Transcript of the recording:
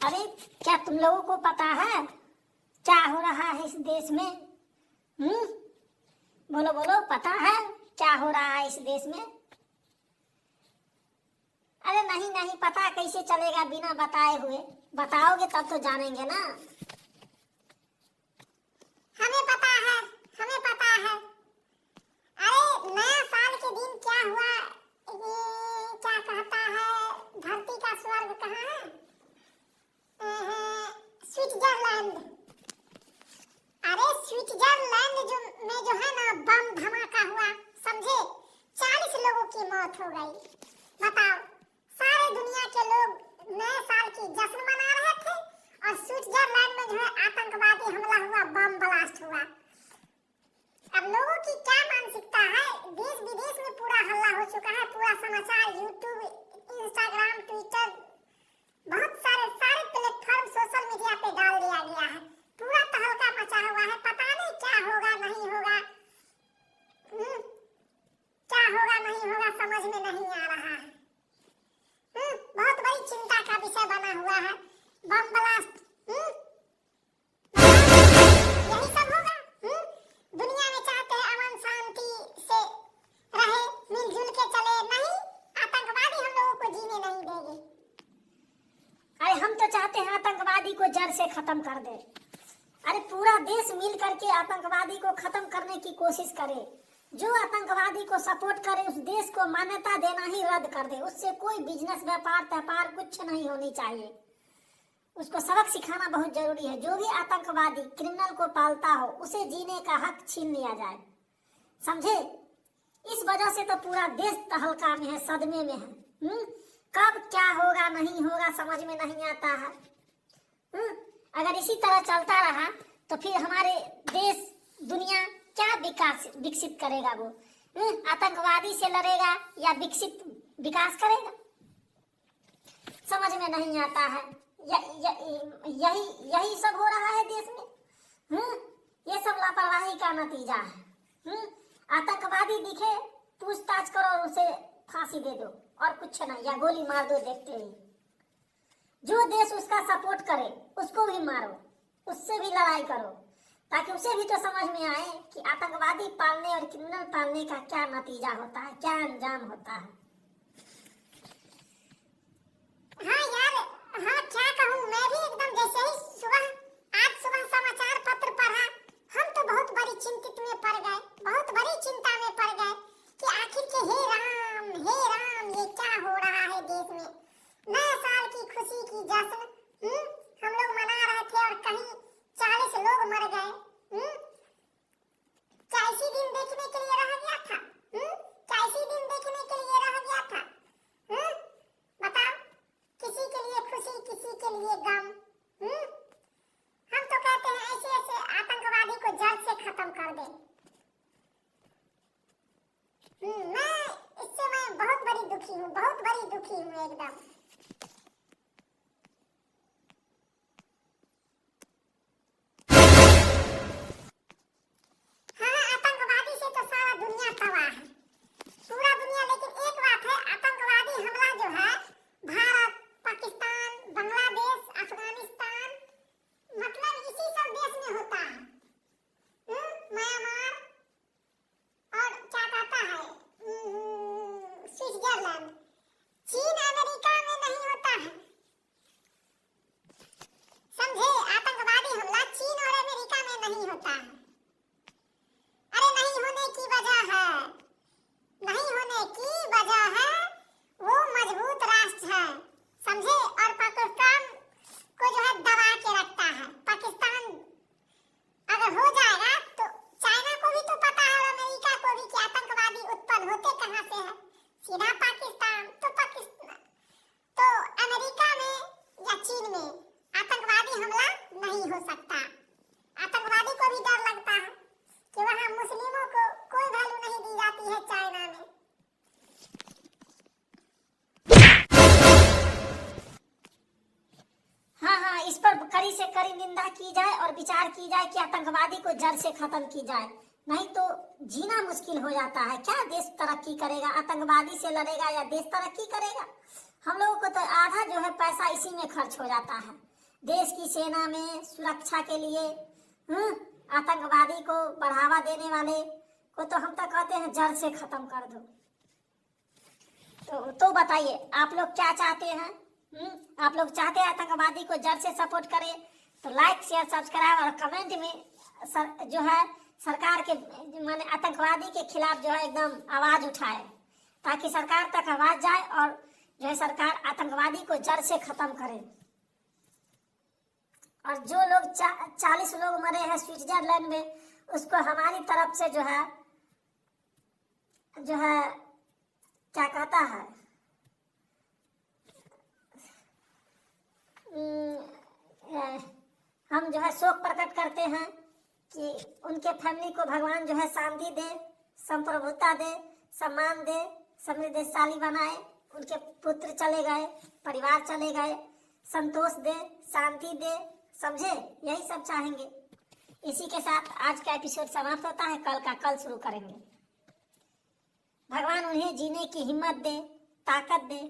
अरे क्या तुम लोगों को पता है क्या हो रहा है इस देश में? बोलो बोलो, पता है क्या हो रहा है इस देश में? अरे नहीं नहीं पता कैसे चलेगा बिना बताए हुए? बताओगे तब तो जानेंगे ना। हमें पता है, हमें पता है। अरे नया साल के दिन क्या हुआ, ये क्या कहता है, धरती का स्वर्ग कहाँ है? स्विट्जरलैंड। अरे स्विट्जरलैंड में जो है ना बम धमाका हुआ, समझे? 40 लोगों की मौत हो गई। बताओ, सारे दुनिया के लोग नए साल की जश्न मना रहे थे और स्विट्जरलैंड में जो है आतंकवादी हमला हुआ, बम ब्लास्ट हुआ। अब लोगों की क्या मानसिकता है, देश विदेश में पूरा हल्ला हो चुका है। पूरा समाचार यूट्यूब, इंस्टाग्राम, ट्विटर, बहुत सारे प्लेटफॉर्म सोशल मीडिया पे डाल दिया गया है। पूरा तहलका मचा हुआ है। पता नहीं क्या होगा नहीं होगा, क्या होगा नहीं होगा समझ में नहीं आ रहा है। बहुत बड़ी चिंता का विषय बना हुआ है। बम ब्लास्ट, यही सब होगा। दुनिया में चाहते हैं अमन शांति से रहे, मिलजुल के चले, नहीं आतंकवादी हम लोगों को जीने नहीं देंगे। अरे हम तो चाहते हैं आतंकवादी को जड़ से खत्म कर दे। अरे पूरा देश मिल करके आतंकवादी को खत्म करने की कोशिश करे। जो आतंकवादी को सपोर्ट करे उस देश को मान्यता देना ही रद्द कर दे। उससे कोई बिजनेस, व्यापार कुछ नहीं होनी चाहिए। उसको सबक सिखाना बहुत जरूरी है। जो भी आतंकवादी क्रिमिनल को पालता हो उसे जीने का हक छीन लिया जाए, समझे? इस वजह से तो पूरा देश तहलका में है, सदमे में है। कब क्या होगा नहीं होगा समझ में नहीं आता है। अगर इसी तरह चलता रहा तो फिर हमारे देश, दुनिया क्या विकसित करेगा? वो आतंकवादी से लड़ेगा या विकास करेगा? समझ में नहीं आता है। यही सब हो रहा है देश में। ये सब लापरवाही का नतीजा है। आतंकवादी दिखे पूछताछ करो और उसे फांसी दे दो और कुछ नहीं, या गोली मार दो देखते ही। जो देश उसका सपोर्ट करे उसको भी मारो, उससे भी लड़ाई करो, ताकि उसे भी तो समझ में आए कि आतंकवादी पालने और क्रिमिनल पालने का क्या नतीजा होता है, क्या अंजाम होता है। हाँ यार, हाँ क्या कहूँ, मैं भी एकदम जैसे ही आज सुबह समाचार पत्र पढ़ा, हम तो बहुत बड़ी चिंतित में पड़ गए, बहुत बड़ी चिंता में पड़ गए कि आखिर के हे राम ये क्या हो रहा है देश में। नए साल की खुशी की जश्न हम लोग मना रहे थे और कहीं 40 लोग मर गए। क्या इसी दिन देखने के लिए रह गया था? क्या इसी दिन देखने के लिए रह गया था? बताओ, किसी के लिए खुशी, किसी के लिए गम। हम तो कहते हैं ऐसे आतंकवादी को जड़ से खत्म कर दे। मैं बहुत बड़ी दुखी हूँ, बहुत बड़ी दुखी हूँ एकदम। हाँ, आतंकवादी से तो सारा दुनिया तबाह है, पूरा दुनिया। लेकिन एक बात है, आतंकवादी हमला जो है भारत, पाकिस्तान, बांग्लादेश, अफगानिस्तान, मतलब इसी सब देश में होता है। म्यांमार और क्या कहता है स्विट्जरलैंड, चीन, अमेरिका में नहीं होता है, समझे? आतंकवादी हमला चीन और अमेरिका में नहीं होता है। अरे नहीं होने की वजह है, नहीं होने की वजह है वो मजबूत राष्ट्र है, समझे? और पाकिस्तान को जो है दबा के रखता है। पाकिस्तान अगर हो जाएगा तो चाइना को भी तो पता है और अमेरिका को भी कि आतंकवादी उत्पन्न होते कहाँ से है, सीधा पाकिस्तान। तो अमेरिका में या चीन में आतंकवादी हमला नहीं हो सकता। आतंकवादी को भी डर लगता है कि वहाँ मुस्लिमों को कोई वैल्यू नहीं दी जाती है चाइना में। हाँ, इस पर कड़ी से कड़ी निंदा की जाए और विचार की जाए कि आतंकवादी को जड़ से खत्म की जाए, नहीं तो जीना मुश्किल हो जाता है। क्या देश तरक्की करेगा? आतंकवादी से लड़ेगा या देश तरक्की करेगा? हम लोगों को तो आधा जो है पैसा इसी में खर्च हो जाता है। देश की सेना में सुरक्षा के लिए आतंकवादी को बढ़ावा देने वाले को तो हम तो कहते हैं जड़ से खत्म कर दो। तो बताइए आप लोग क्या चाहते हैं? आप लोग चाहते हैं आतंकवादी को जड़ से सपोर्ट करें? तो लाइक शेयर सब्सक्राइब और कमेंट में जो है सरकार के माने आतंकवादी के खिलाफ जो है एकदम आवाज उठाए, ताकि सरकार तक आवाज जाए और जो है सरकार आतंकवादी को जड़ से खत्म करे। और जो लोग 40 लोग मरे हैं स्विट्जरलैंड में, उसको हमारी तरफ से जो है क्या कहता है हम जो है शोक प्रकट करते हैं कि उनके फैमिली को भगवान जो है शांति दे, संप्रभुता दे, सम्मान दे, समृद्धशाली बनाए। उनके पुत्र चले गए, परिवार चले गए, संतोष दे, शांति दे, समझे? यही सब चाहेंगे। इसी के साथ आज का एपिसोड समाप्त होता है। कल का कल शुरू करेंगे। भगवान उन्हें जीने की हिम्मत दे, ताकत दे।